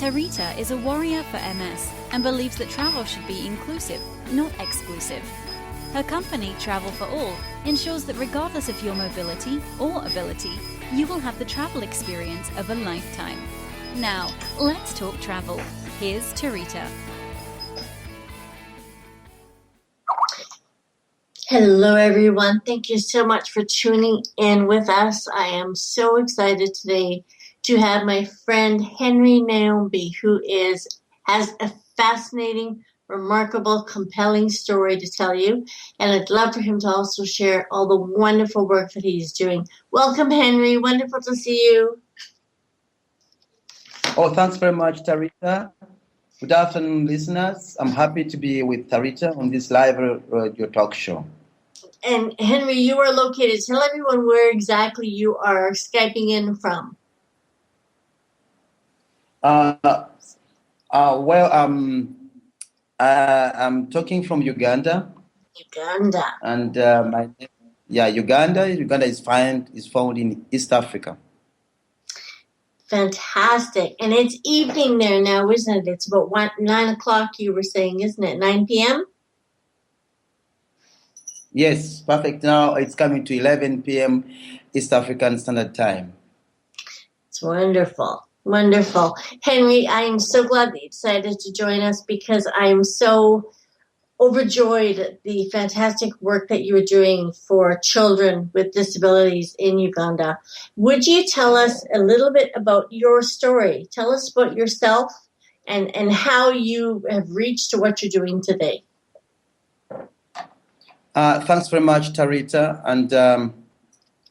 Tarita is a warrior for MS and believes that travel should be inclusive, not exclusive. Her company, Travel for All, ensures that regardless of your mobility or ability, you will have the travel experience of a lifetime. Now, let's talk travel. Here's Tarita. Hello, everyone. Thank you so much for tuning in with us. I am so excited today to have my friend Henry Nyombi, who has a fascinating, remarkable, compelling story to tell you. And I'd love for him to also share all the wonderful work that he's doing. Welcome, Henry. Wonderful to see you. Oh, thanks very much, Tarita. Good afternoon, listeners. I'm happy to be with Tarita on this live radio talk show. And Henry, you are located. Tell everyone where exactly you are Skyping in from. I'm talking from Uganda. Uganda. And Uganda is found in East Africa. Fantastic. And it's evening there now, isn't it? It's about 9 o'clock, you were saying, isn't it? 9 p.m.? Yes, perfect. Now it's coming to 11 p.m. East African Standard Time. It's wonderful. Wonderful. Henry, I am so glad that you decided to join us because I am so overjoyed at the fantastic work that you are doing for children with disabilities in Uganda. Would you tell us a little bit about your story? Tell us about yourself and how you have reached to what you're doing today. Thanks very much, Tarita. And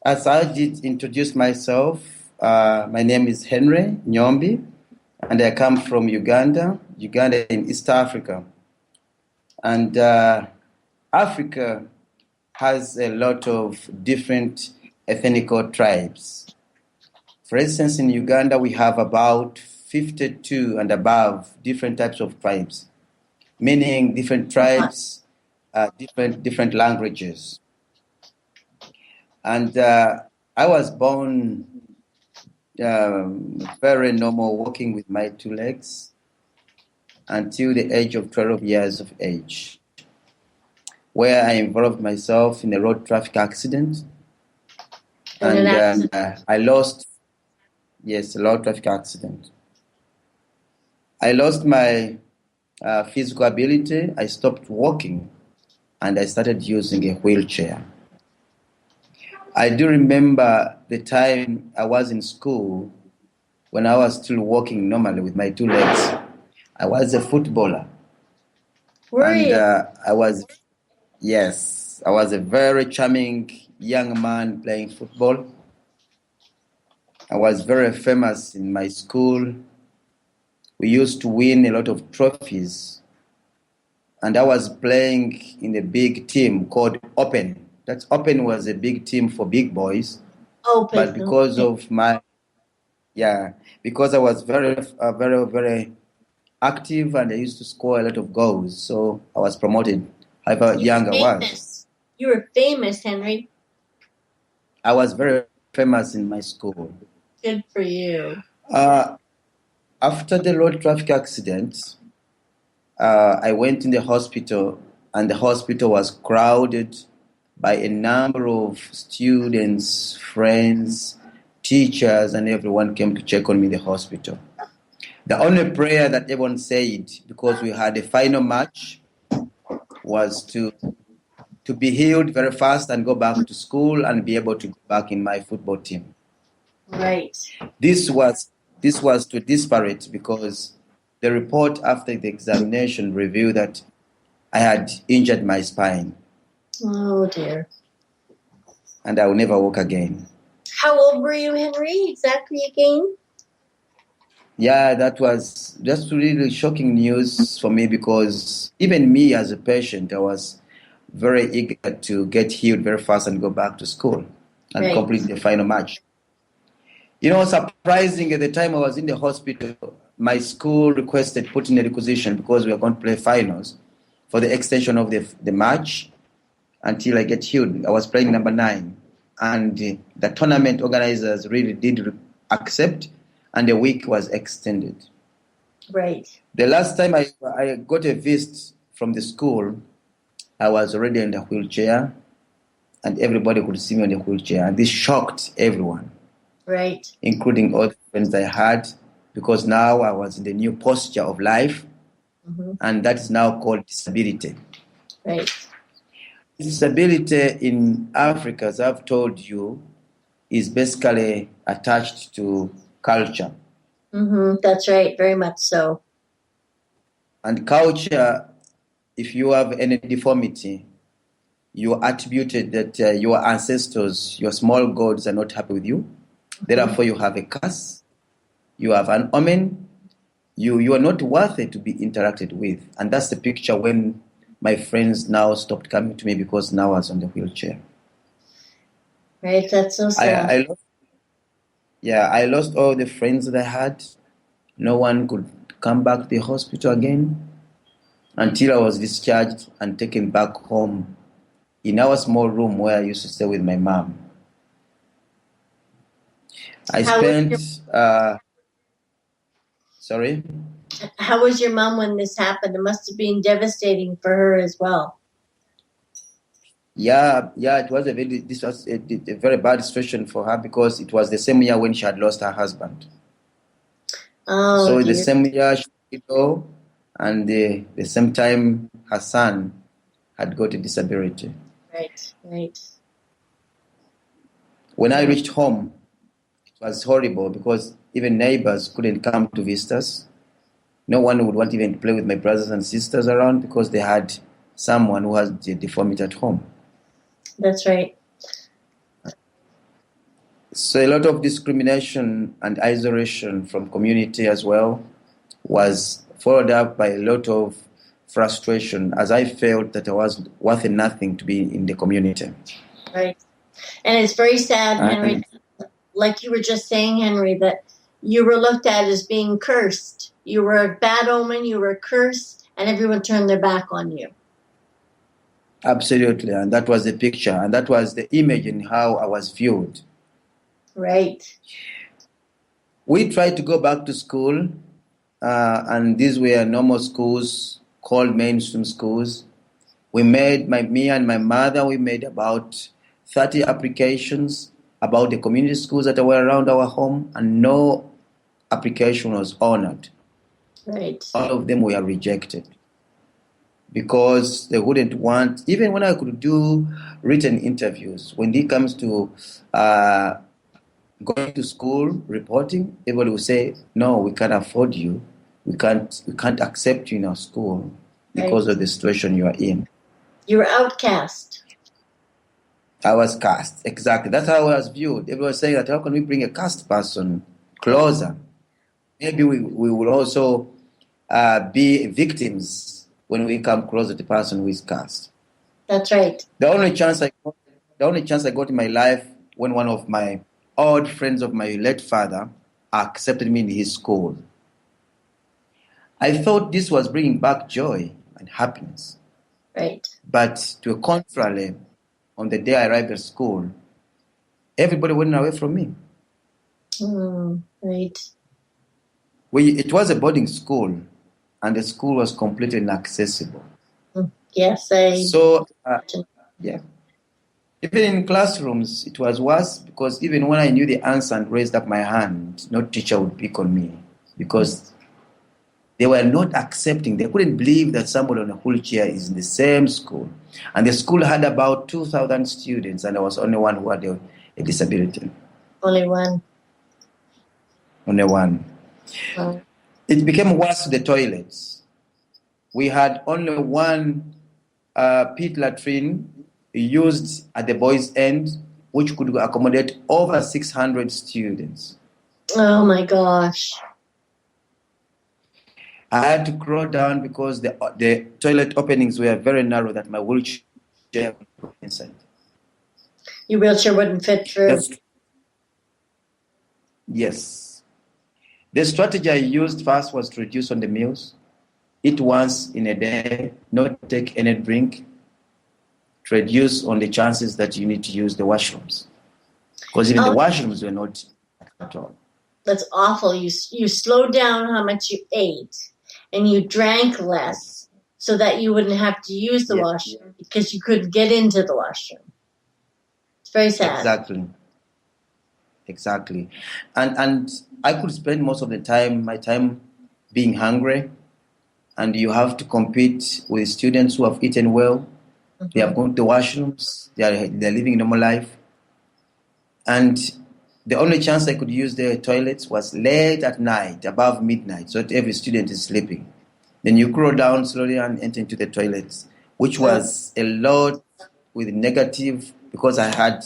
as I did introduce myself, my name is Henry Nyombi, and I come from Uganda in East Africa. And Africa has a lot of different ethnic tribes. For instance, in Uganda, we have about 52 and above different types of tribes, meaning different tribes, different languages. And I was born very normal, walking with my two legs until the age of 12 years of age, where I involved myself in a road traffic accident. And I lost, a road traffic accident. I lost my physical ability. I stopped walking and I started using a wheelchair. I do remember the time I was in school when I was still walking normally with my two legs. I was a footballer. Were you? I was a very charming young man playing football. I was very famous in my school. We used to win a lot of trophies. And I was playing in a big team called Open. That Open was a big team for big boys. Open. But because of because I was very, very active and I used to score a lot of goals, so I was promoted however young I was. You were famous, Henry. I was very famous in my school. Good for you. After the road traffic accident, I went in the hospital, and the hospital was crowded by a number of students, friends, teachers, and everyone came to check on me in the hospital. The only prayer that everyone said, because we had a final match, was to be healed very fast and go back to school and be able to go back in my football team. Right. This was too disparate because the report after the examination revealed that I had injured my spine. Oh, dear. And I will never walk again. How old were you, Henry, exactly again? Yeah, that was just really shocking news for me because even me as a patient, I was very eager to get healed very fast and go back to school and complete the final match. You know, surprising, at the time I was in the hospital, my school requested putting a requisition because we were going to play finals for the extension of the match until I get healed. I was playing number 9. And the tournament organizers really did accept, and the week was extended. Right. The last time I got a visit from the school, I was already in the wheelchair, and everybody could see me on the wheelchair. And this shocked everyone, Right. including all the friends I had, because now I was in the new posture of life, and that is now called disability. Right. Disability in Africa, as I've told you, is basically attached to culture. That's right. Very much so. And culture, if you have any deformity, you attributed that your ancestors, your small gods are not happy with you. Therefore, you have a curse. You have an omen. You are not worthy to be interacted with. And that's the picture when my friends now stopped coming to me because now I was on the wheelchair. Right. That's so sad. I lost all the friends that I had. No one could come back to the hospital again until I was discharged and taken back home in our small room where I used to stay with my mom. Sorry? How was your mom when this happened? It must have been devastating for her as well. Yeah, it was this was a very bad situation for her because it was the same year when she had lost her husband. Oh, so dear. the same year she died, and the same time her son had got a disability. Right. When I reached home, it was horrible because even neighbors couldn't come to visit us. No one would want even to play with my brothers and sisters around because they had someone who has the deformity at home. That's right. So a lot of discrimination and isolation from community as well was followed up by a lot of frustration as I felt that I was worth nothing to be in the community. Right. And it's very sad, Henry, like you were just saying, Henry, that you were looked at as being cursed. You were a bad omen, you were cursed, and everyone turned their back on you. Absolutely, and that was the picture, and that was the image in how I was viewed. Right. We tried to go back to school, and these were normal schools called mainstream schools. Me and my mother, we made about 30 applications about the community schools that were around our home, and no application was honored. Right. All of them were rejected because they wouldn't want, even when I could do written interviews, when it comes to going to school, reporting, everybody will say, no, we can't afford you. We can't accept you in our school because of the situation you are in. You were outcast. I was cast, exactly. That's how I was viewed. Everyone was saying that how can we bring a cast person closer? Maybe we will also be victims when we come closer to the person who is cast. That's right. The only chance I got in my life when one of my old friends of my late father accepted me in his school. I thought this was bringing back joy and happiness. Right. But to a contrary, on the day I arrived at school, everybody went away from me. Right. It was a boarding school, and the school was completely inaccessible. Yes, yeah. Even in classrooms, it was worse because even when I knew the answer and raised up my hand, no teacher would pick on me because they were not accepting. They couldn't believe that somebody on a wheelchair is in the same school. And the school had about 2,000 students, and I was only one who had a disability. Only one. Only one. Wow. It became worse to the toilets. We had only one pit latrine used at the boys' end, which could accommodate over 600 students. Oh my gosh. I had to crawl down because the toilet openings were very narrow that my wheelchair would go inside. Your wheelchair wouldn't fit through? Yes. The strategy I used first was to reduce on the meals, eat once in a day, not take any drink, to reduce on the chances that you need to use the washrooms. Because even the washrooms were not at all. That's awful. You slowed down how much you ate, and you drank less so that you wouldn't have to use the washroom because you couldn't get into the washroom. It's very sad. Exactly. And I could spend most of my time being hungry, and you have to compete with students who have eaten well. Mm-hmm. They have gone to washrooms. They're living a normal life. And the only chance I could use the toilets was late at night, above midnight, so that every student is sleeping. Then you crawl down slowly and enter into the toilets, which was a lot with negative, because I had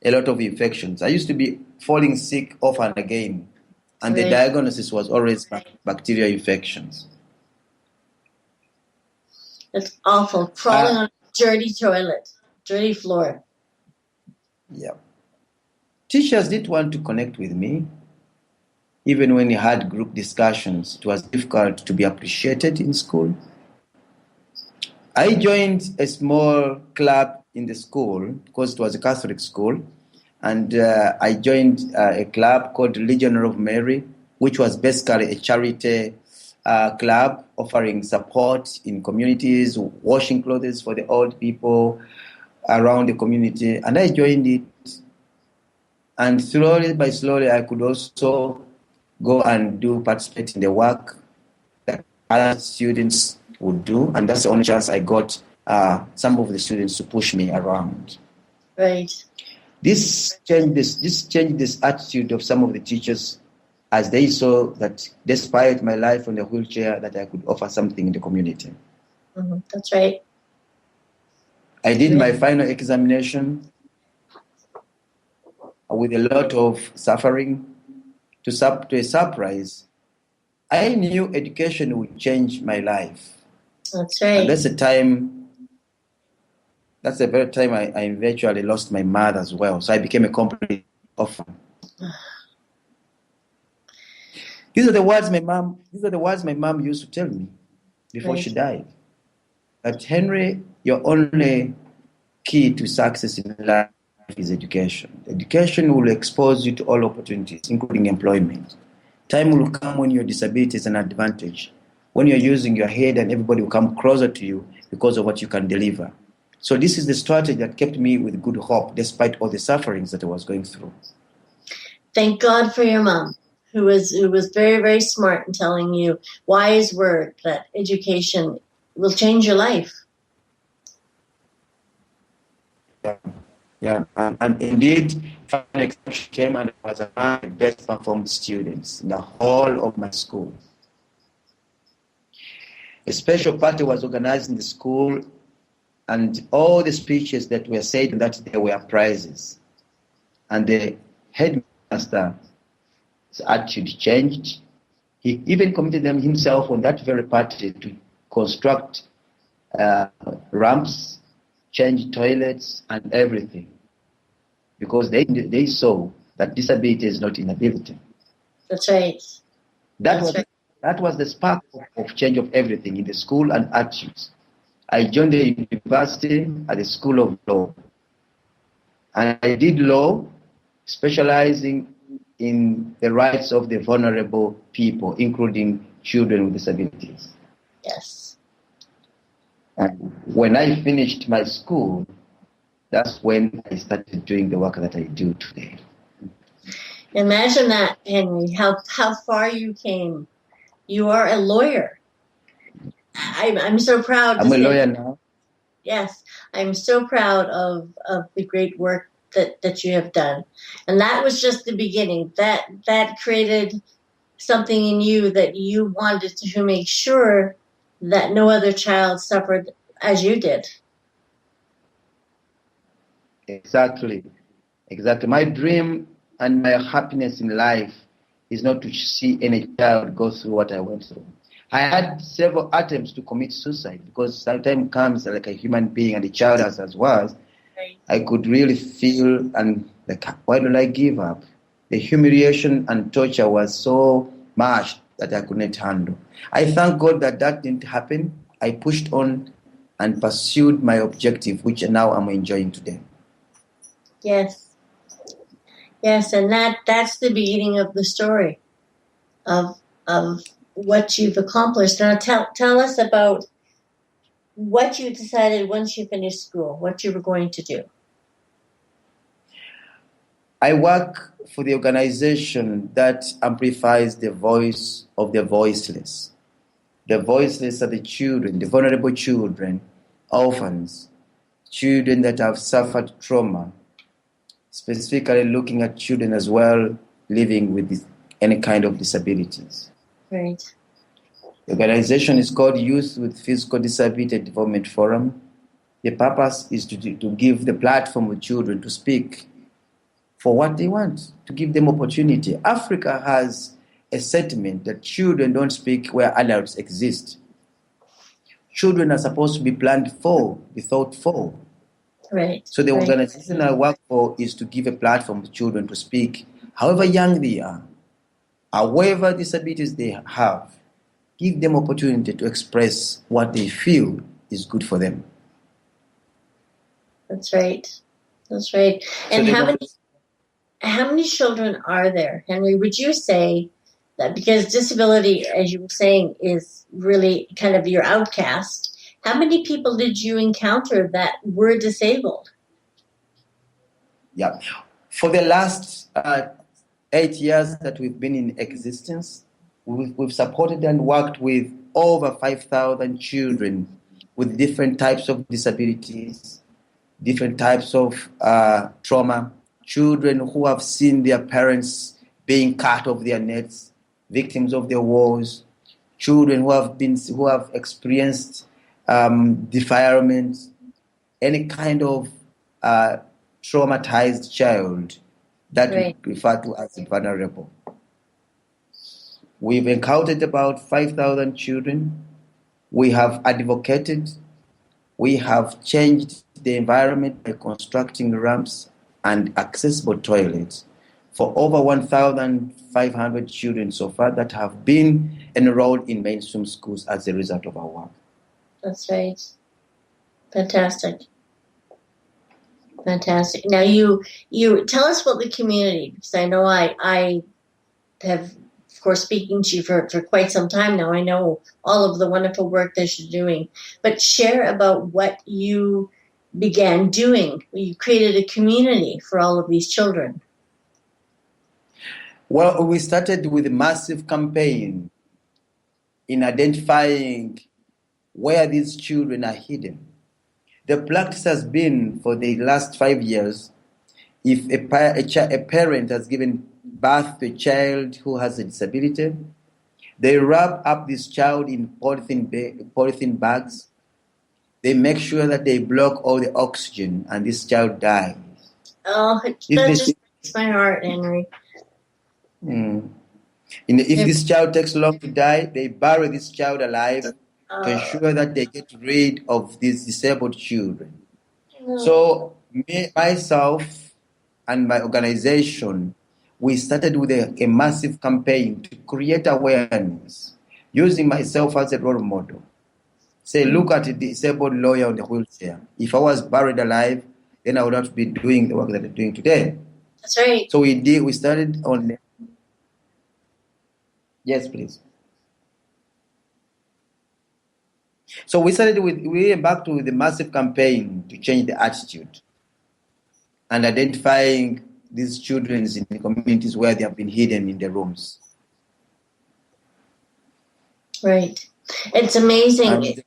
a lot of infections. I used to be falling sick off and again, and the diagnosis was always bacterial infections. It's awful. Crawling on a dirty toilet, dirty floor. Yeah. Teachers didn't want to connect with me. Even when we had group discussions, it was difficult to be appreciated in school. I joined a small club in the school because it was a Catholic school. And I joined a club called Legionnaire of Mary, which was basically a charity club offering support in communities, washing clothes for the old people around the community. And I joined it. And slowly by slowly, I could also go and participate in the work that other students would do. And that's the only chance I got some of the students to push me around. Right. This changed this attitude of some of the teachers, as they saw that despite my life on the wheelchair, that I could offer something in the community. Mm-hmm. That's right. I did my final examination with a lot of suffering. To a surprise, I knew education would change my life. That's right. And that's the very time I eventually lost my mother as well. So I became a complete orphan. These are the words my mom used to tell me before she died. That, Henry, your only key to success in life is education. Education will expose you to all opportunities, including employment. Time will come when your disability is an advantage, when you're using your head, and everybody will come closer to you because of what you can deliver. So this is the strategy that kept me with good hope despite all the sufferings that I was going through. Thank God for your mom, who was very, very smart in telling you wise word that education will change your life. Yeah, and indeed, final exam came and I was among the best performed students in the whole of my school. A special party was organized in the school, and all the speeches that were said that day were prizes. And the headmaster's attitude changed. He even committed them himself on that very party to construct ramps, change toilets, and everything, because they saw that disability is not inability. That's right. That was the spark of change of everything in the school and attitudes. I joined the university at the School of Law, and I did law, specializing in the rights of the vulnerable people, including children with disabilities. Yes. And when I finished my school, that's when I started doing the work that I do today. Imagine that, Henry, how far you came. You are a lawyer. I'm so proud. I'm a lawyer now. Yes, I'm so proud of the great work that you have done. And that was just the beginning. That created something in you that you wanted to make sure that no other child suffered as you did. Exactly. My dream and my happiness in life is not to see any child go through what I went through. I had several attempts to commit suicide because sometimes comes like a human being and a child as was. Right. I could really feel and like, why don't I give up? The humiliation and torture was so much that I couldn't handle. I thank God that didn't happen. I pushed on and pursued my objective, which now I'm enjoying today. Yes. Yes, and that's the beginning of the story of what you've accomplished. Now tell us about what you decided once you finished school, what you were going to do. I work for the organization that amplifies the voice of the voiceless. The voiceless are the children, the vulnerable children, orphans, children that have suffered trauma, specifically looking at children as well living with any kind of disabilities. Right. The organization is called Youth with Physical Disability Development Forum. The purpose is to give the platform for children to speak for what they want, to give them opportunity. Africa has a sentiment that children don't speak where adults exist. Children are supposed to be planned for, be thought for. Right. So the right. organization I work for is to give a platform for children to speak, however young they are, however disabilities they have. Give them opportunity to express what they feel is good for them. That's right. That's right. And how many children are there, Henry? Would you say that because disability, as you were saying, is really kind of your outcast, how many people did you encounter that were disabled? Yeah. For the last 8 years that we've been in existence, we've supported and worked with over 5,000 children with different types of disabilities, different types of trauma, children who have seen their parents being cut off their nets, victims of the wars, children who have experienced defilement, any kind of traumatized child that Right. we refer to as vulnerable. We've encountered about 5,000 children. We have advocated. We have changed the environment by constructing ramps and accessible toilets for over 1,500 children so far that have been enrolled in mainstream schools as a result of our work. That's right. Fantastic. Fantastic. Now you tell us about the community, because I know I have, of course, speaking to you for quite some time now. I know all of the wonderful work that you're doing, but share about what you began doing. You created a community for all of these children. Well, we started with a massive campaign in identifying where these children are hidden. The practice has been for the last 5 years, if a parent has given birth to a child who has a disability, they wrap up this child in polythene bags. They make sure that they block all the oxygen and this child dies. Oh, that just breaks my heart, Henry. If this child takes long to die, they bury this child alive to ensure that they get rid of these disabled children. So myself and my organization, we started with a massive campaign to create awareness, using myself as a role model. Say, look at a disabled lawyer on the wheelchair. If I was buried alive, then I would not be doing the work that I'm doing today. That's right. So we started on... Yes, please. So we embarked with a massive campaign to change the attitude and identifying these children in the communities where they have been hidden in the rooms. Right. It's amazing.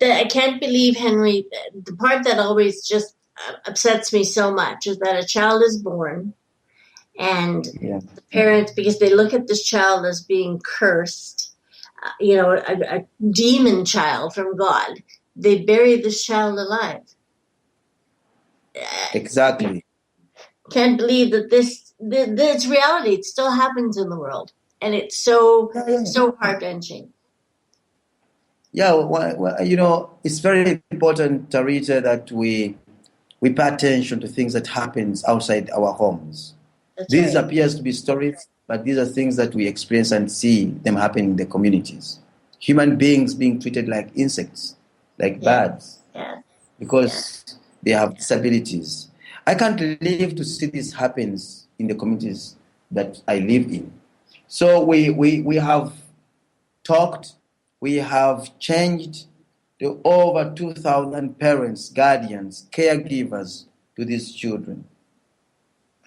I can't believe, Henry, the part that always just upsets me so much is that a child is born and the parents, because they look at this child as being cursed, a demon child from God, they bury this child alive. Exactly. Can't believe that this reality. It still happens in the world, and it's so heart-wrenching. Yeah, well, it's very important, Tarita, that we pay attention to things that happens outside our homes. These appears to be stories, but these are things that we experience and see them happen in the communities. Human beings being treated like insects, like birds, because they have disabilities. I can't live to see this happens in the communities that I live in. So we have talked, we have changed to over 2,000 parents, guardians, caregivers to these children.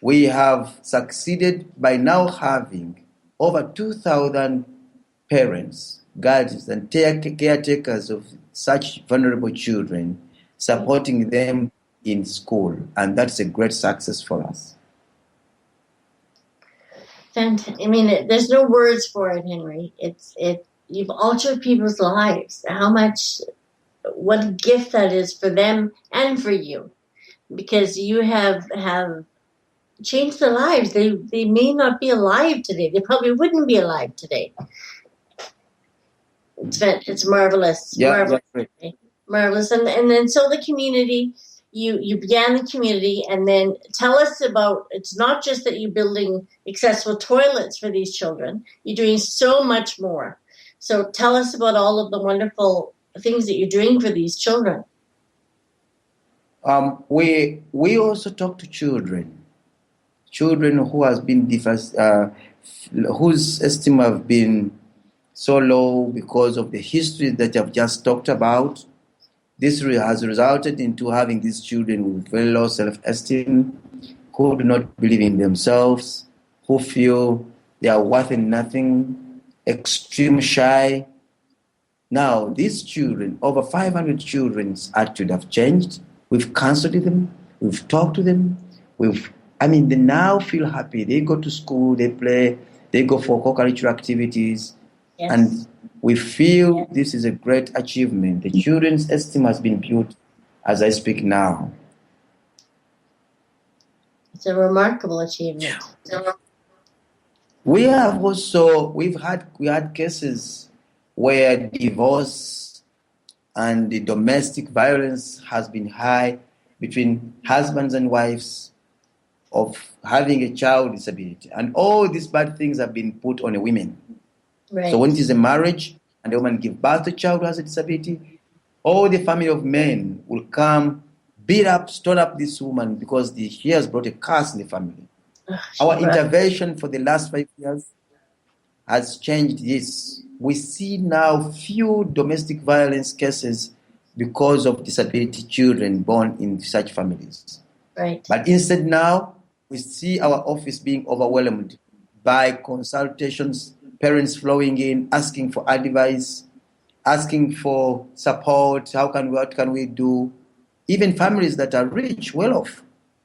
We have succeeded by now having over 2,000 parents, guardians, and caretakers of such vulnerable children, supporting them in school, and that's a great success for us. I mean, there's no words for it, Henry. You've altered people's lives. What a gift that is for them and for you, because you have changed their lives. They may not be alive today. They probably wouldn't be alive today. It's marvelous. Yeah, Marvelous. And then so the community, you began the community, and then tell us about, it's not just that you're building accessible toilets for these children, you're doing so much more. So tell us about all of the wonderful things that you're doing for these children. We also talk to children who has been whose esteem have been so low because of the history that I've just talked about. This has resulted into having these children with very low self-esteem, who do not believe in themselves, who feel they are worth nothing, extreme shy. Now, these children, over 500 children's attitude have changed. We've counseled them, we've talked to them, they now feel happy. They go to school, they play, they go for co-curricular activities. Yes. And we feel this is a great achievement. The children's esteem has been built as I speak now. It's a remarkable achievement. We had cases where divorce and the domestic violence has been high between husbands and wives of having a child with disability. And all these bad things have been put on the women. Right. So when it is a marriage and the woman gives birth to a child who has a disability, all the family of men will come, stone up this woman because she has brought a curse in the family. Our intervention for the last 5 years has changed this. We see now few domestic violence cases because of disability children born in such families. Right. But instead now, we see our office being overwhelmed by consultations, parents flowing in, asking for advice, asking for support. What can we do? Even families that are rich, well off,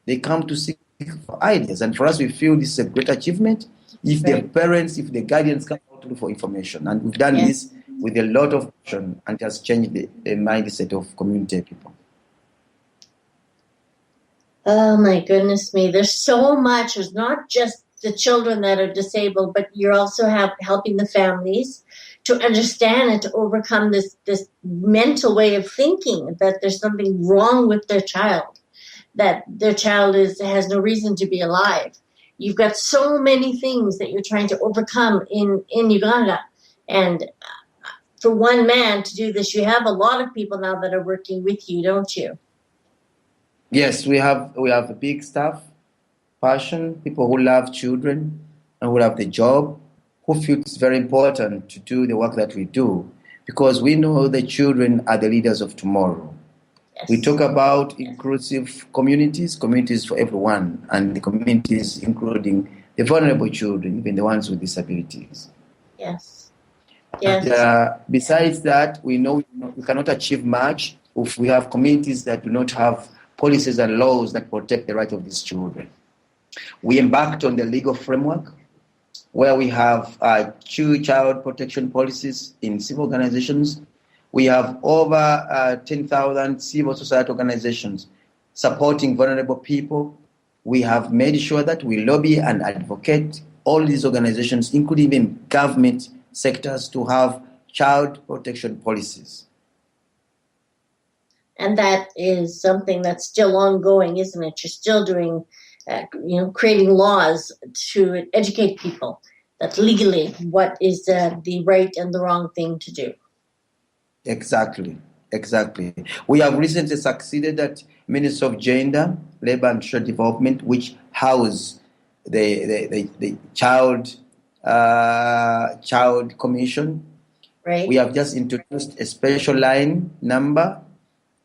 they come to seek for ideas. And for us, we feel this is a great achievement if the parents, if the guardians come out to look for information. And we've done this with a lot of passion, and it has changed the mindset of community people. Oh my goodness me. There's so much. There's not just the children that are disabled, but you're also helping the families to understand and to overcome this mental way of thinking that there's something wrong with their child, that their child has no reason to be alive. You've got so many things that you're trying to overcome in Uganda. And for one man to do this, you have a lot of people now that are working with you, don't you? Yes, we have a big staff, passion, people who love children and who love the job, who feel it's very important to do the work that we do, because we know the children are the leaders of tomorrow. Yes. We talk about inclusive communities for everyone, and the communities including the vulnerable children, even the ones with disabilities. Yes. Yes. And, besides that, we know we cannot achieve much if we have communities that do not have policies and laws that protect the right of these children. We embarked on the legal framework where we have two child protection policies in civil organizations. We have over 10,000 civil society organizations supporting vulnerable people. We have made sure that we lobby and advocate all these organizations, including even government sectors, to have child protection policies. And that is something that's still ongoing, isn't it? You're still doing, creating laws to educate people that legally what is the right and the wrong thing to do. Exactly. We have recently succeeded at Ministry of Gender, Labor and Social Development, which house the child commission. Right. We have just introduced a special line number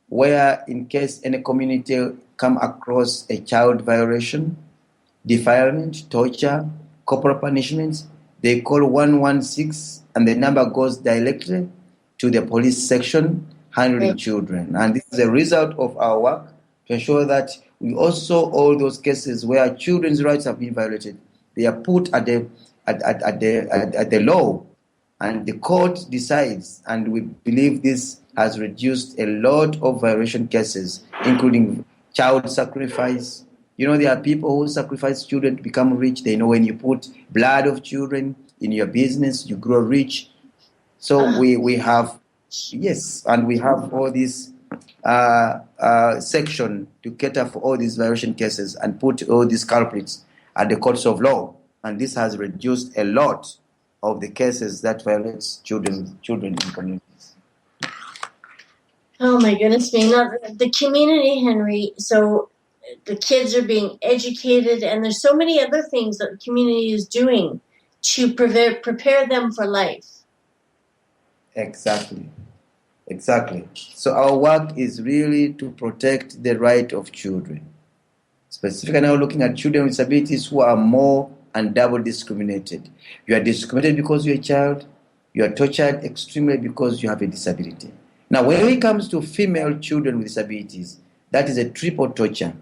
where, in case any community come across a child violation, defilement, torture, corporal punishments, they call 116 and the number goes directly to the police section handling children. And this is a result of our work to ensure that we also, all those cases where children's rights have been violated, they are put at the law, and the court decides. And we believe this has reduced a lot of violation cases, including child sacrifice. You know, there are people who sacrifice children to become rich. They know when you put blood of children in your business, you grow rich. So we have, yes, and we have all this section to cater for all these violation cases and put all these culprits at the courts of law. And this has reduced a lot of the cases that violates children in communities. Oh my goodness me. Now, the community, Henry, so the kids are being educated, and there's so many other things that the community is doing to prepare them for life. Exactly. So our work is really to protect the right of children. Specifically now looking at children with disabilities who are more and double discriminated. You are discriminated because you're a child. You are tortured extremely because you have a disability. Now, when it comes to female children with disabilities, that is a triple torture.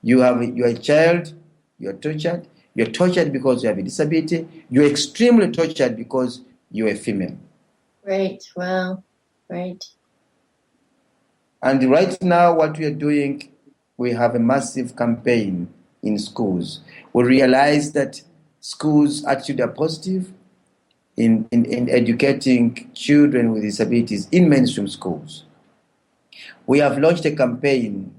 You are a child, you are tortured. You're tortured because you have a disability. You're extremely tortured because you're a female. Right. Wow. Right. And right now, what we are doing, we have a massive campaign in schools. We realize that schools actually are positive in educating children with disabilities in mainstream schools. We have launched a campaign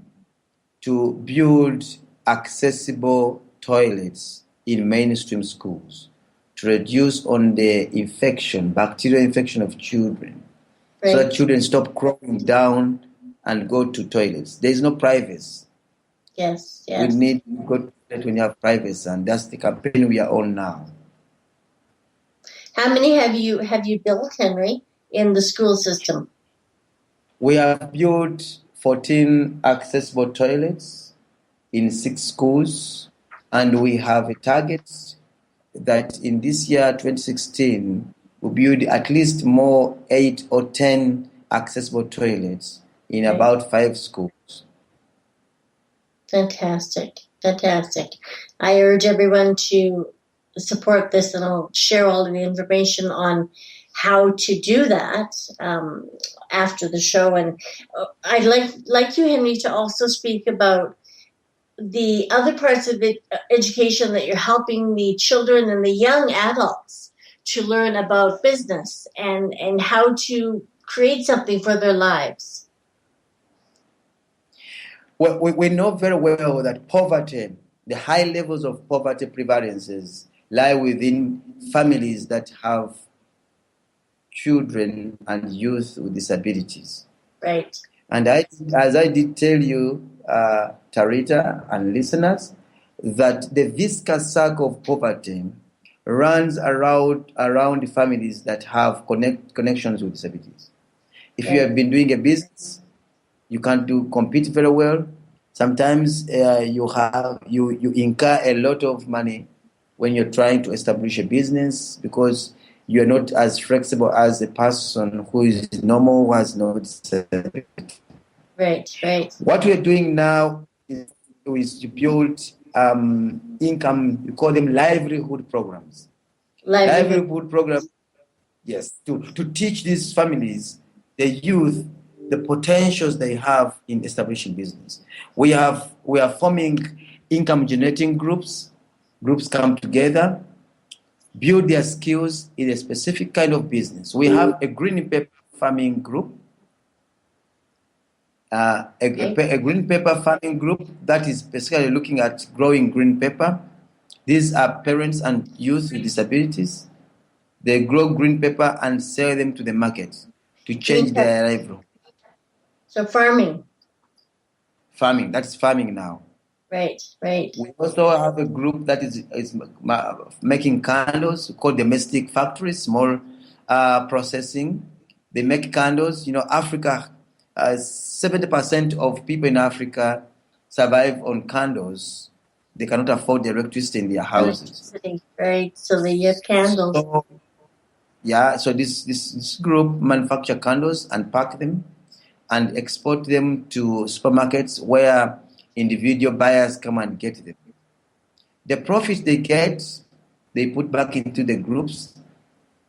to build accessible toilets in mainstream schools to reduce on the bacterial infection of children, so that children stop crawling down and go to toilets. There is no privacy. Yes. We need to go to the toilet when you have privacy, and that's the campaign we are on now. How many have you built, Henry, in the school system? We have built 14 accessible toilets in 6 schools, and we have a target that in this year, 2016, we'll build at least more 8 or 10 accessible toilets in about 5 schools. Fantastic. I urge everyone to support this, and I'll share all of the information on how to do that after the show. And I'd like you, Henry, to also speak about the other parts of the education that you're helping the children and the young adults to learn about business and how to create something for their lives. Well, we know very well that poverty, the high levels of poverty prevalences, lie within families that have children and youth with disabilities. Right. And as I did tell you, Tarita and listeners, that the viscous circle of poverty runs around families that have connections with disabilities. If you have been doing a business, you can't compete very well. Sometimes you incur a lot of money when you're trying to establish a business because you're not as flexible as a person who is normal, who has no disability. Right. What we're doing now is to build income, we call them livelihood programs. Livelihood programs, yes, to teach these families, the youth, the potentials they have in establishing business. We are forming income generating groups. Groups come together, build their skills in a specific kind of business. We have a green pepper farming group. A green pepper farming group that is basically looking at growing green pepper. These are parents and youth with disabilities. They grow green pepper and sell them to the market to change their livelihood. So farming. farming. That's farming now. Right, right. We also have a group that is making candles called domestic factories, small processing. They make candles. You know, Africa, 70% of people in Africa survive on candles. They cannot afford the electricity in their houses. Electricity, right? So they have candles. So, yeah, so this group manufacture candles and pack them and export them to supermarkets where individual buyers come and get them. The profits they get, they put back into the groups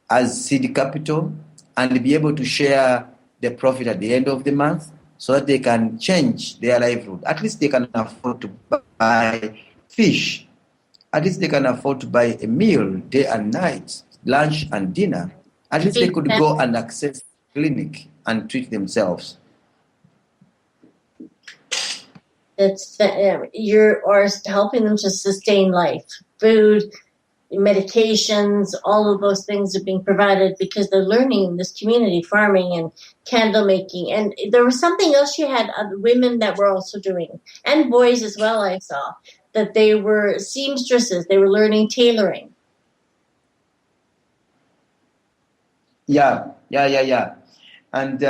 as seed capital and be able to share the profit at the end of the month so that they can change their livelihood. At least they can afford to buy fish. At least they can afford to buy a meal day and night, lunch and dinner. At least they could go and access clinic and treat themselves. You're helping them to sustain life. Food, medications, all of those things are being provided because they're learning in this community, farming and candle making. And there was something else you had women that were also doing, and boys as well, I saw, that they were seamstresses. They were learning tailoring. Yeah. And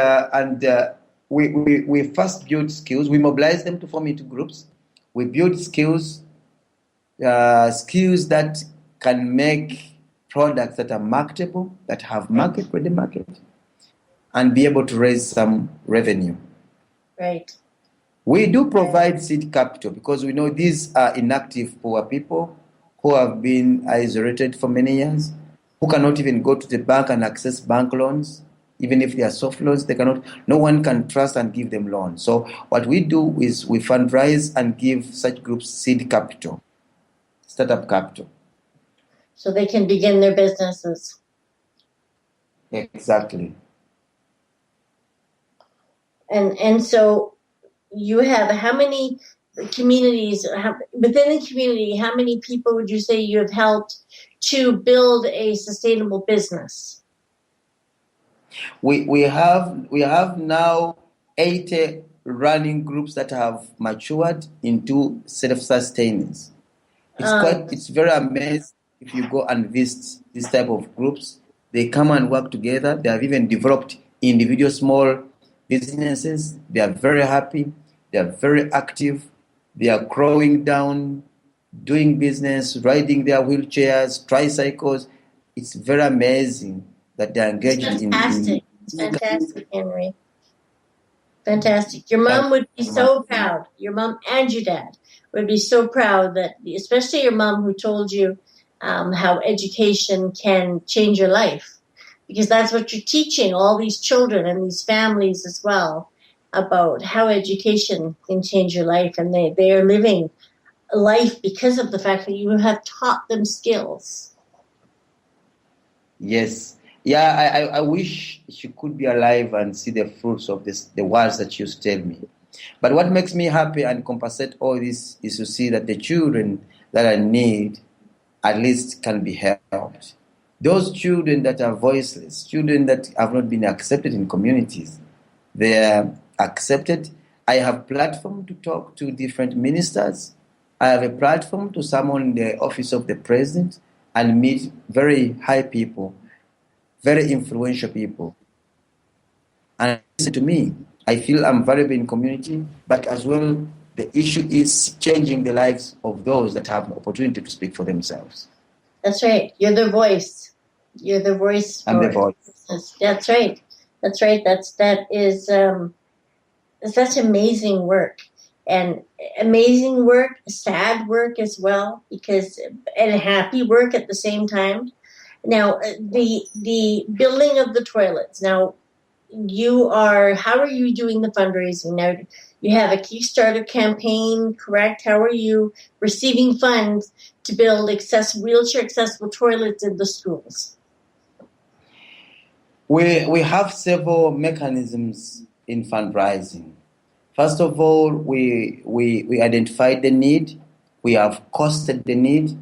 we first build skills. We mobilize them to form into groups. We build skills that can make products that are marketable, that have ready market, and be able to raise some revenue. Right. We do provide seed capital because we know these are inactive poor people who have been isolated for many years, who cannot even go to the bank and access bank loans. Even if they are soft loans, no one can trust and give them loans. So what we do is we fundraise and give such groups seed capital, startup capital. So they can begin their businesses. Exactly. And so you have how many communities, within the community, how many people would you say you have helped to build a sustainable business? We have now 80 running groups that have matured into self-sustainers. It's very amazing if you go and visit this type of groups. They come and work together. They have even developed individual small businesses. They are very happy. They are very active. They are growing down, doing business, riding their wheelchairs, tricycles. It's very amazing that they are engaged in. It's fantastic, Henry. Fantastic. Your mom would be so proud. Your mom and your dad would be so proud that, especially your mom who told you how education can change your life. Because that's what you're teaching all these children and these families as well, about how education can change your life. And they are living life because of the fact that you have taught them skills. Yes. Yeah, I wish she could be alive and see the fruits of the words that she used to tell me. But what makes me happy and compensate all this is to see that the children that I need at least can be helped. Those children that are voiceless, children that have not been accepted in communities, they are accepted. I have platform to talk to different ministers. I have a platform to summon the office of the president and meet very high people, very influential people. And listen to me. I feel I'm valuable in community, but as well, the issue is changing the lives of those that have the opportunity to speak for themselves. That's right. You're the voice. You're the voice. I'm the voice. That's right. That is such amazing work, and amazing work, sad work as well, and happy work at the same time. Now, the building of the toilets. Now, how are you doing the fundraising? Now, you have a Kickstarter campaign, correct? How are you receiving funds to build wheelchair accessible toilets in the schools? We have several mechanisms in fundraising. First of all, we identified the need, we have costed the need,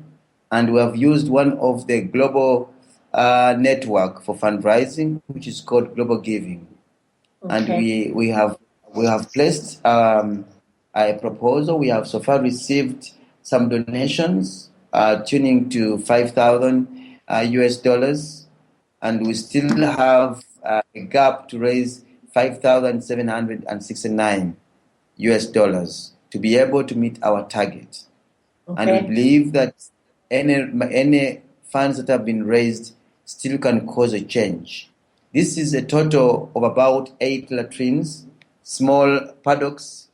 and we have used one of the global network for fundraising, which is called Global Giving. Okay. And we have placed a a proposal. We have so far received some donations, tuning to $5,000, and we still have a gap to raise $5,769 to be able to meet our target. Okay. And we believe that any funds that have been raised still can cause a change. This is a total of about 8 latrines, small paddocks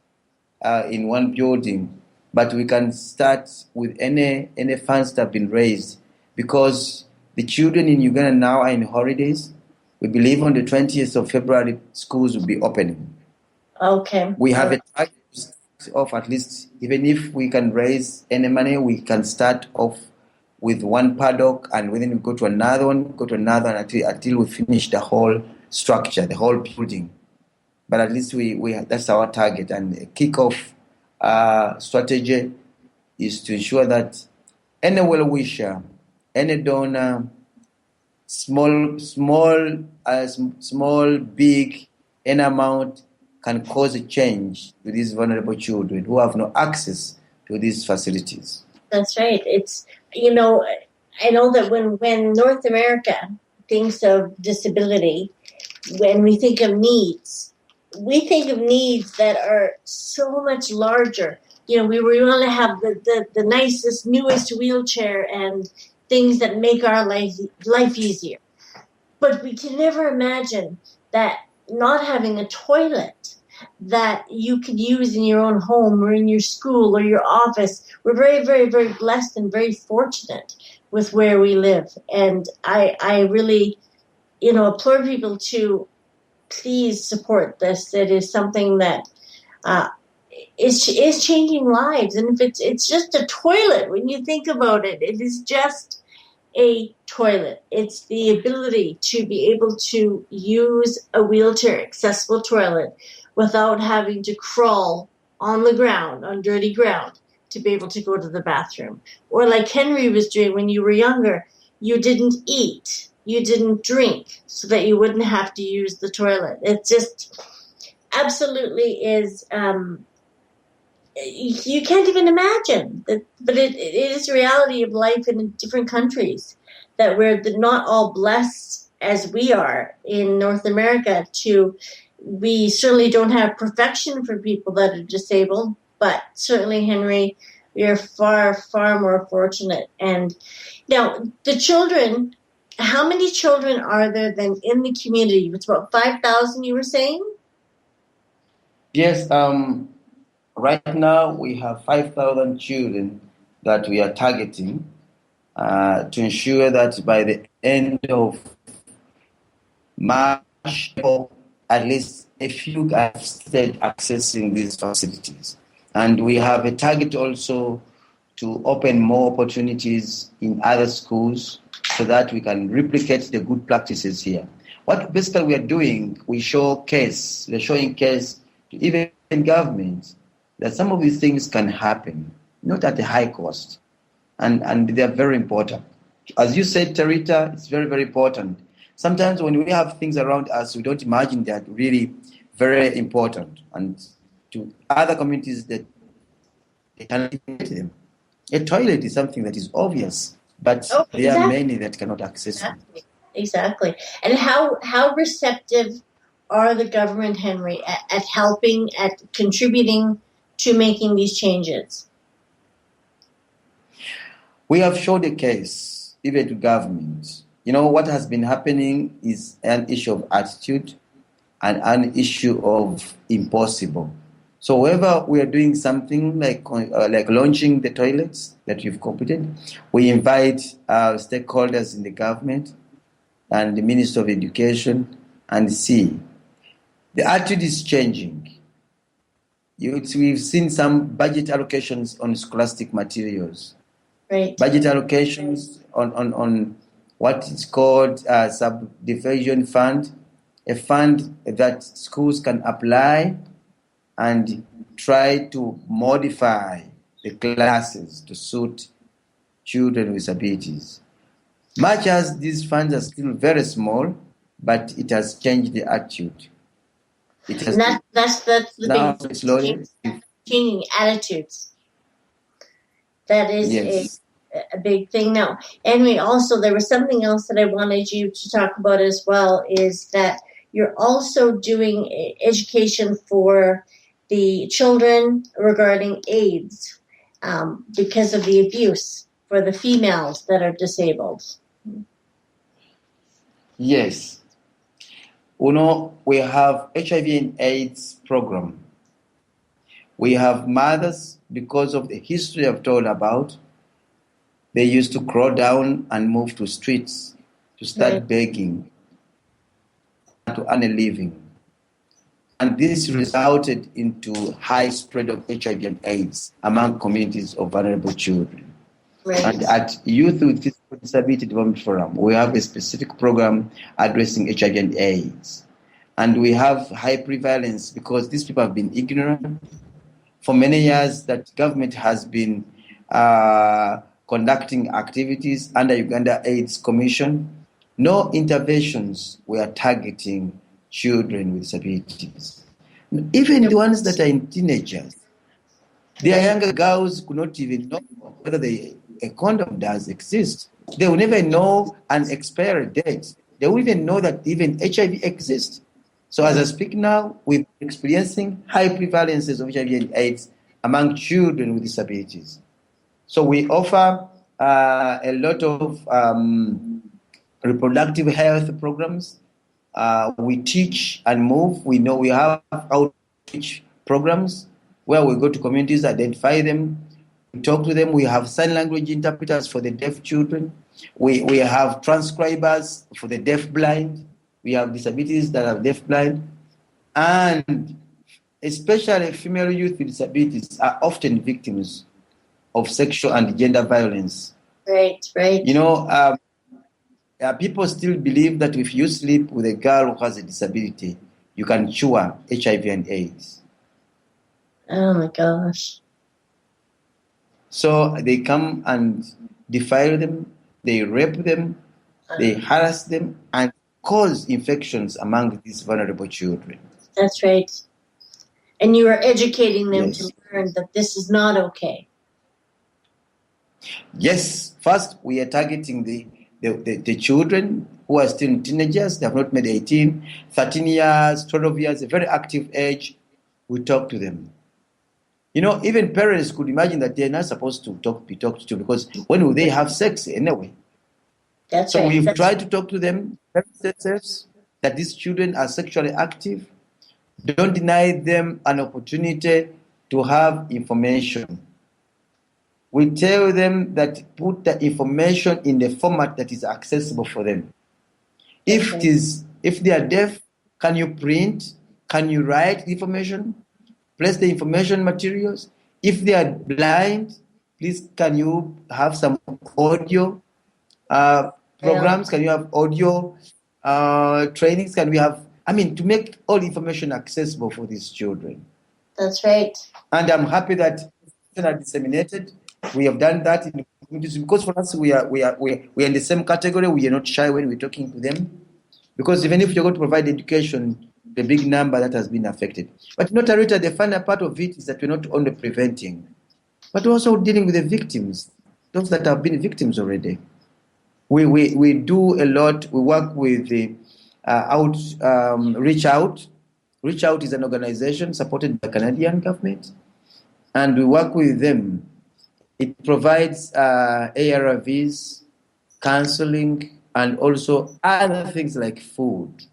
in one building. But we can start with any funds that have been raised, because the children in Uganda now are in holidays. We believe on the 20th of February, schools will be opening. Okay. We have a target of at least, even if we can raise any money, we can start off with one paddock, and then we go to another one, until we finish the whole structure, the whole building. But at least we that's our target. And a kick-off strategy is to ensure that any well-wisher, any donor, small, big, any amount can cause a change to these vulnerable children who have no access to these facilities. That's right. It's, I know that when North America thinks of disability, when we think of needs, we think of needs that are so much larger. We want to have the nicest, newest wheelchair and things that make our life easier. But we can never imagine that not having a toilet that you could use in your own home or in your school or your office. We're very, very, very blessed and very fortunate with where we live. And I really, implore people to please support this. It is something that is changing lives. And if it's just a toilet, when you think about it, it is just a toilet. It's the ability to be able to use a wheelchair accessible toilet without having to crawl on the ground, on dirty ground, to be able to go to the bathroom. Or like Henry was doing when you were younger, you didn't eat, you didn't drink, so that you wouldn't have to use the toilet. It just absolutely is, you can't even imagine. But it is a reality of life in different countries, that we're not all blessed as we are in North America we certainly don't have perfection for people that are disabled, but certainly, Henry, we are far, far more fortunate. And now, the children, how many children are there then in the community? It's about 5,000, you were saying? Yes, right now we have 5,000 children that we are targeting to ensure that by the end of March, at least a few have started accessing these facilities. And we have a target also to open more opportunities in other schools so that we can replicate the good practices here. What basically we are doing, we're showing case to even governments that some of these things can happen, not at a high cost. And they are very important. As you said, Tarita, it's very, very important. Sometimes when we have things around us, we don't imagine that really very important. And to other communities that they cannot get them. A toilet is something that is obvious, but there are many that cannot access it. Exactly. And how receptive are the government, Henry, at helping, at contributing to making these changes? We have showed a case, even to government. What has been happening is an issue of attitude and an issue of impossible. So whenever we are doing something like launching the toilets that you've completed, we invite stakeholders in the government and the Minister of Education and see. The attitude is changing. We've seen some budget allocations on scholastic materials. Right. Budget allocations on what is called a subdivision fund, a fund that schools can apply and try to modify the classes to suit children with disabilities. Much as these funds are still very small, but it has changed the attitude. It has that's the now big slowly. changing attitudes. That is Yes. a big thing now. Anyway, also there was something else that I wanted you to talk about as well, is that you're also doing education for the children regarding AIDS because of the abuse for the females that are disabled. Yes. You know, we have HIV and AIDS program. We have mothers, because of the history I've told about, they used to crawl down and move to streets to start Right. begging to earn a living. And this resulted into high spread of HIV and AIDS among communities of vulnerable children. Right. And at Youth with Physical Disability Development Forum, we have a specific program addressing HIV and AIDS. And we have high prevalence because these people have been ignorant for many years that government has been conducting activities under Uganda AIDS Commission. No interventions were targeting children with disabilities. Even the ones that are in teenagers, their younger girls could not even know whether a condom does exist. They will never know an expiry date. They will even know that even HIV exists. So as I speak now, we're experiencing high prevalences of HIV and AIDS among children with disabilities. So we offer a lot of reproductive health programs. We teach and move. We know we have outreach programs where we go to communities, identify them, we talk to them. We have sign language interpreters for the deaf children. We have transcribers for the deaf blind. We have disabilities that are deaf blind. And especially female youth with disabilities are often victims of sexual and gender violence. Right. You know, people still believe that if you sleep with a girl who has a disability, you can cure HIV and AIDS. Oh my gosh. So they come and defile them, they rape them, they harass them, and cause infections among these vulnerable children. That's right. And you are educating them Yes. to learn that this is not okay. Yes, first we are targeting the children who are still teenagers. They have not made 18, 13 years, 12 years, a very active age. We talk to them. You know, even parents could imagine that they're not supposed to be talked to, because when will they have sex anyway? That's So right. we've That's tried to talk to them, parents themselves, that these children are sexually active. Don't deny them an opportunity to have information. We tell them that put the information in the format that is accessible for them. If they are deaf, can you print? Can you write the information? Place the information materials. If they are blind, please can you have some audio programs? Can you have audio trainings? Can we have, to make all information accessible for these children? That's right. And I'm happy that information are disseminated. We have done that in the communities, because for us we are in the same category. We are not shy when we're talking to them, because even if you're going to provide education, the big number that has been affected. But not Tarita, the final part of it is that we're not only preventing, but also dealing with the victims, those that have been victims already. We do a lot. We work with the Reach Out. Reach Out is an organization supported by the Canadian government, and we work with them. It provides ARVs, counseling, and also other things like food.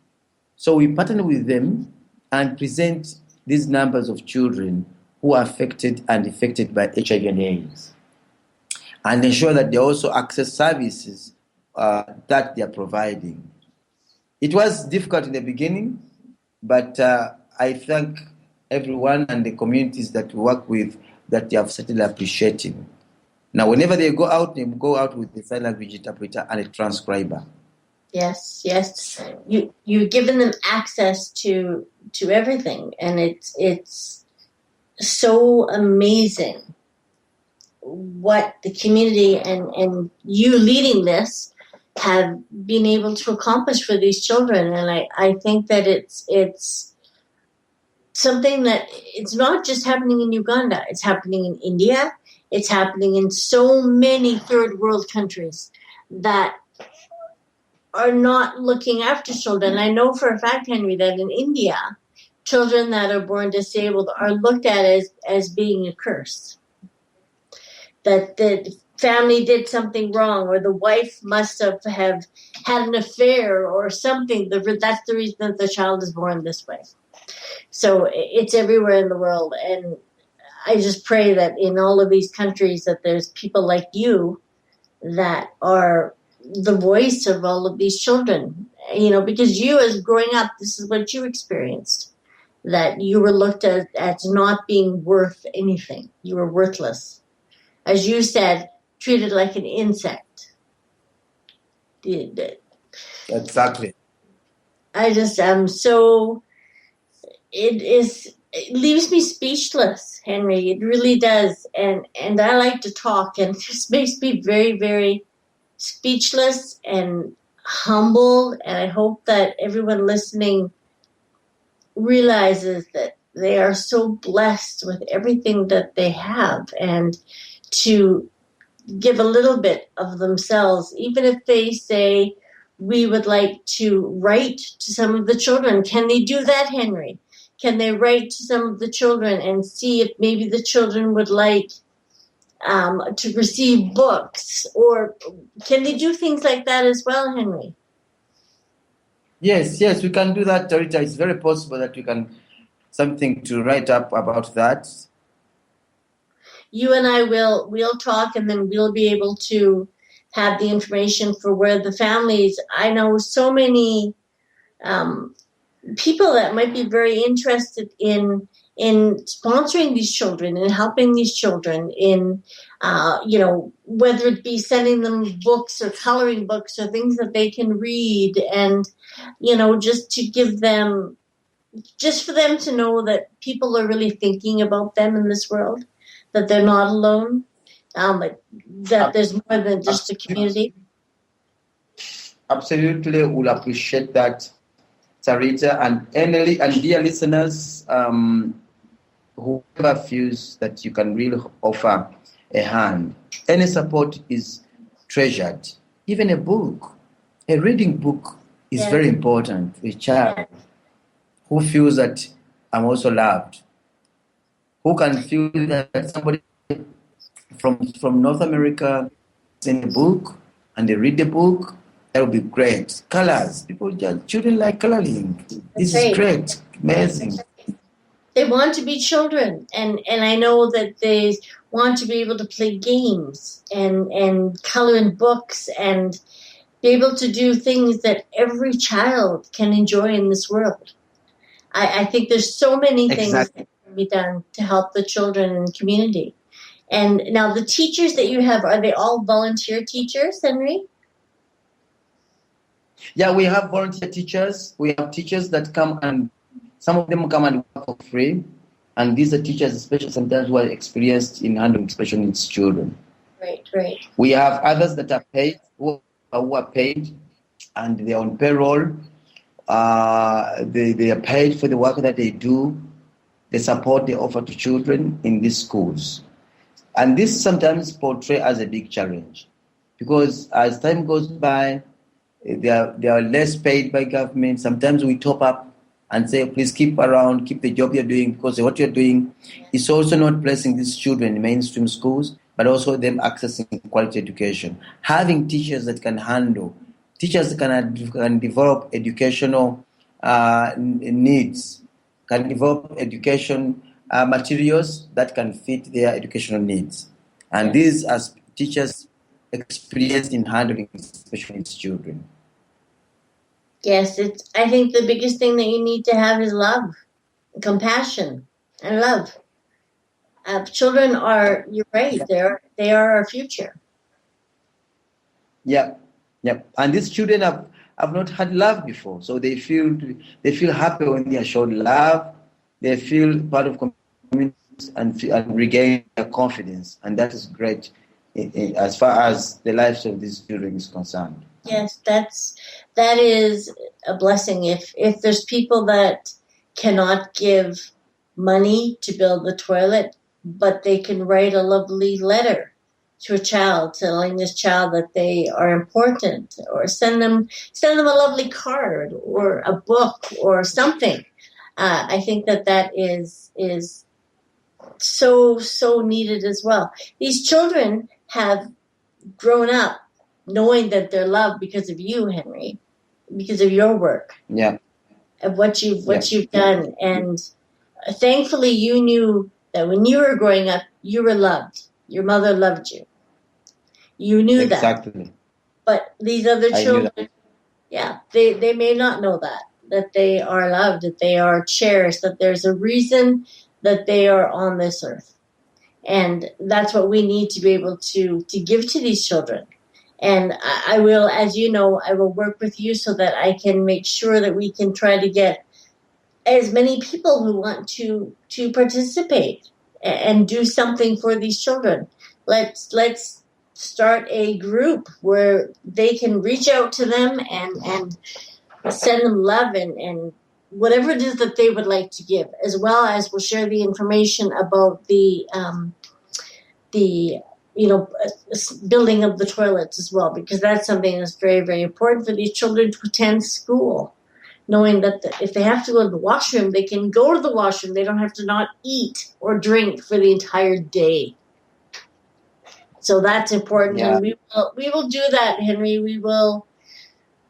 So we partner with them and present these numbers of children who are affected and affected by HIV and AIDS, and ensure that they also access services that they are providing. It was difficult in the beginning, but I thank everyone and the communities that we work with that they have certainly appreciating. Now, whenever they go out with the sign language interpreter and a transcriber. Yes. You've given them access to everything, and it's so amazing what the community and you leading this have been able to accomplish for these children. And I think that it's something that it's not just happening in Uganda. It's happening in India. It's happening in so many third world countries that are not looking after children. I know for a fact, Henry, that in India, children that are born disabled are looked at as being a curse. That the family did something wrong, or the wife must have had an affair or something. That's the reason that the child is born this way. So it's everywhere in the world. And I just pray that in all of these countries that there's people like you that are the voice of all of these children, because you, as growing up, this is what you experienced, that you were looked at as not being worth anything. You were worthless. As you said, treated like an insect. Exactly. It leaves me speechless, Henry. It really does. And I like to talk, and it just makes me very, very speechless and humble. And I hope that everyone listening realizes that they are so blessed with everything that they have, and to give a little bit of themselves, even if they say, we would like to write to some of the children. Can they do that, Henry? Can they write to some of the children and see if maybe the children would like to receive books? Or can they do things like that as well, Henry? Yes, we can do that, Tarita. It's very possible that we can something to write up about that. You and I we'll talk, and then we'll be able to have the information for where the families. I know so many people that might be very interested in sponsoring these children and helping these children in, whether it be sending them books or coloring books or things that they can read, and, just to give them, just for them to know that people are really thinking about them in this world, that they're not alone, that there's more than just a community. Absolutely, we'll appreciate that, Tarita, and dear listeners, whoever feels that you can really offer a hand, any support is treasured. Even a reading book is very important for a child who feels that I'm also loved, who can feel that somebody from North America send a book and they read the book. That would be great. Colors. Children like coloring. This is great. Amazing. They want to be children. And I know that they want to be able to play games and color in books and be able to do things that every child can enjoy in this world. I think there's so many things that can be done to help the children and community. And now the teachers that you have, are they all volunteer teachers, Henry? Yeah, we have volunteer teachers. We have teachers that come, and some of them come and work for free. And these are teachers, especially sometimes who are experienced in handling special needs children. Right. We have others that are paid, who are paid, and they're on payroll. They are paid for the work that they do, the support they offer to children in these schools. And this sometimes portrays as a big challenge, because as time goes by, they are less paid by government. Sometimes we top up and say, please keep around, keep the job you're doing, because what you're doing is also not placing these children in mainstream schools, but also them accessing quality education. Having teachers that can handle, teachers can develop educational needs, can develop education materials that can fit their educational needs. And these are teachers experienced in handling special needs children. Yes, I think the biggest thing that you need to have is love, compassion, and love. Children are, you're right, they are our future. Yeah. And these children have not had love before, so they feel happy when they are shown love. They feel part of community and regain their confidence, and that is great as far as the lives of these children is concerned. Yes, that is a blessing. If there's people that cannot give money to build the toilet, but they can write a lovely letter to a child telling this child that they are important, or send them a lovely card or a book or something. I think that is so needed as well. These children have grown up knowing that they're loved because of you, Henry, because of your work. Yeah. Of what you've done. And thankfully you knew that when you were growing up, you were loved. Your mother loved you. You knew exactly. that. But these other children, they may not know that they are loved, that they are cherished, that there's a reason that they are on this earth. And that's what we need to be able to give to these children. And I will, as you know, I will work with you so that I can make sure that we can try to get as many people who want to participate and do something for these children. Let's start a group where they can reach out to them and send them love and whatever it is that they would like to give, as well as we'll share the information about the building of the toilets as well, because that's something that's very, very important for these children to attend school, knowing that if they have to go to the washroom, they can go to the washroom. They don't have to not eat or drink for the entire day. So that's important. Yeah. And we will do that, Henry. We will,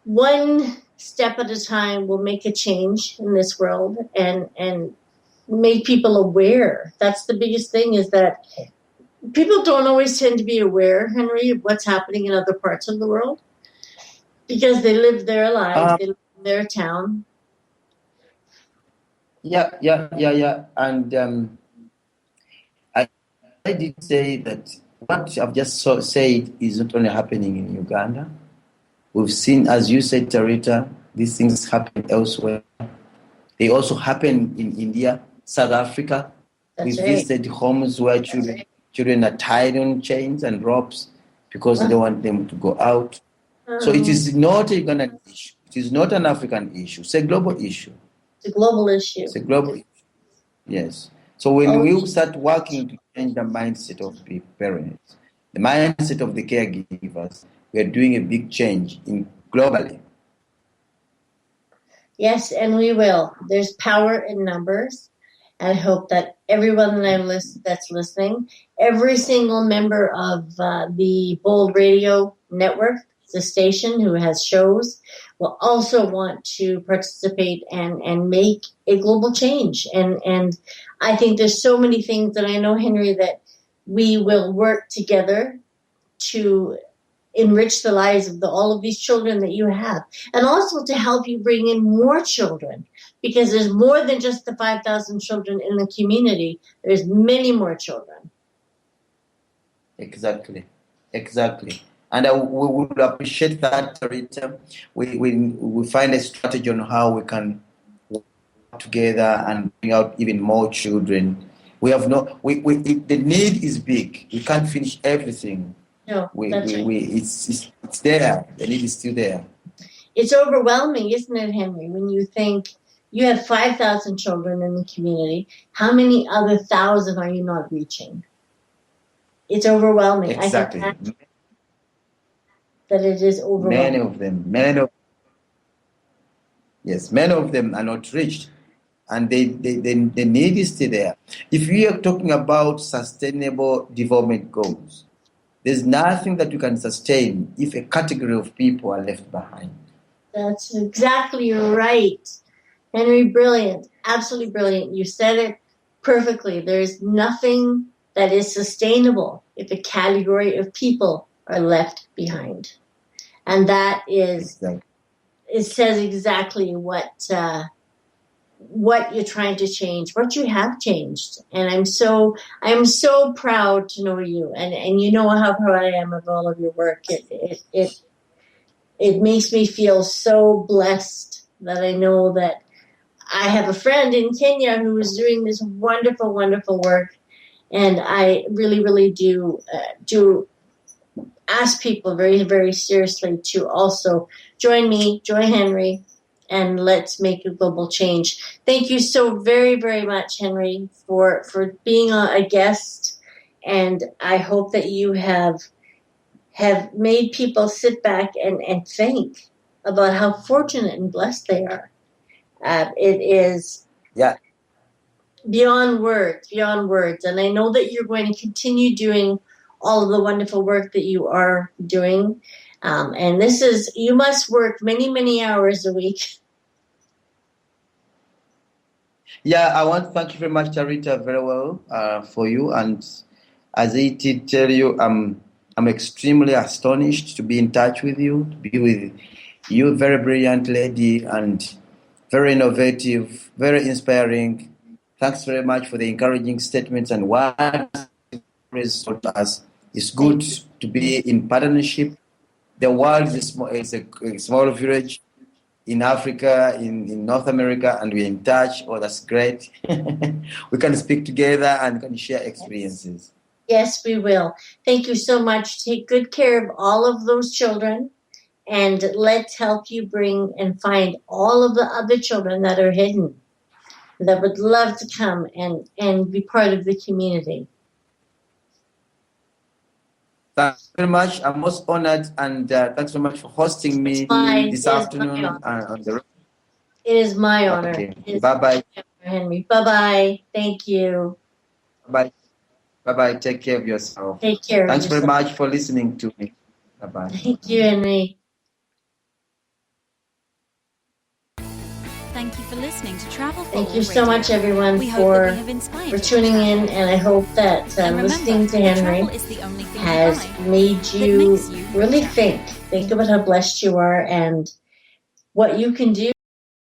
one step at a time, will make a change in this world and make people aware. That's the biggest thing, is that people don't always tend to be aware, Henry, of what's happening in other parts of the world because they live their lives, they live in their town. Yeah. And I did say that what I've just said is not only happening in Uganda. We've seen, as you said, Tarita, these things happen elsewhere. They also happen in India, South Africa. We've visited homes where children are tied on chains and ropes because they don't want them to go out. So it is not a Ugandan issue. It is not an African issue. It's a global issue. It's a global issue. It's a global issue. Yes. So when we start working to change the mindset of the parents, the mindset of the caregivers, we are doing a big change globally. Yes, and we will. There's power in numbers. I hope that everyone that's listening, every single member of the Bold Radio Network, the station who has shows, will also want to participate and make a global change. And I think there's so many things that I know, Henry, that we will work together to enrich the lives of all of these children that you have, and also to help you bring in more children, because there's more than just the 5,000 children in the community. There's many more children. Exactly. And we would appreciate that, Tarita. We find a strategy on how we can work together and bring out even more children. The need is big. We can't finish everything. No, it's there. The need is still there. It's overwhelming, isn't it, Henry? When you think you have 5,000 children in the community, how many other 1,000 are you not reaching? It's overwhelming. Exactly. I think that it is overwhelming. Many of them are not reached, and the need is still there. If we are talking about sustainable development goals, there's nothing that you can sustain if a category of people are left behind. That's exactly right. Henry, brilliant. Absolutely brilliant. You said it perfectly. There's nothing that is sustainable if a category of people are left behind. And that is, exactly. It says exactly what you're trying to change, what you have changed. And I'm so proud to know you. And you know how proud I am of all of your work. It makes me feel so blessed that I know that I have a friend in Kenya who is doing this wonderful, wonderful work. And I really, really do ask people very, very seriously to also join me, join Henry, and let's make a global change. Thank you so very, very much, Henry, for being a guest. And I hope that you have made people sit back and think about how fortunate and blessed they are. It is beyond words. And I know that you're going to continue doing all of the wonderful work that you are doing. And you must work many, many hours a week. Yeah, I want to thank you very much, Tarita, very well for you. And as I did tell you, I'm extremely astonished to be in touch with you, to be with you, very brilliant lady and very innovative, very inspiring. Thanks very much for the encouraging statements and words told us. It's good to be in partnership. The world is a small village in Africa, in North America, and we're in touch. Oh, that's great. We can speak together and can share experiences. Yes, we will. Thank you so much. Take good care of all of those children, and let's help you bring and find all of the other children that are hidden that would love to come and be part of the community. Thanks very much. I'm most honored, and thanks so much for hosting me this afternoon. It is my honor. Okay. Bye-bye. Henry. Bye-bye. Thank you. Bye. Bye-bye. Take care of yourself. Take care. Thanks very much for listening to me. Bye-bye. Thank you, Henry. Thank you for listening to Travel for Thank All you so Radio. much, everyone, We for hope that tuning in, and I hope that listening to Henry has made you really think about how blessed you are and what you can do.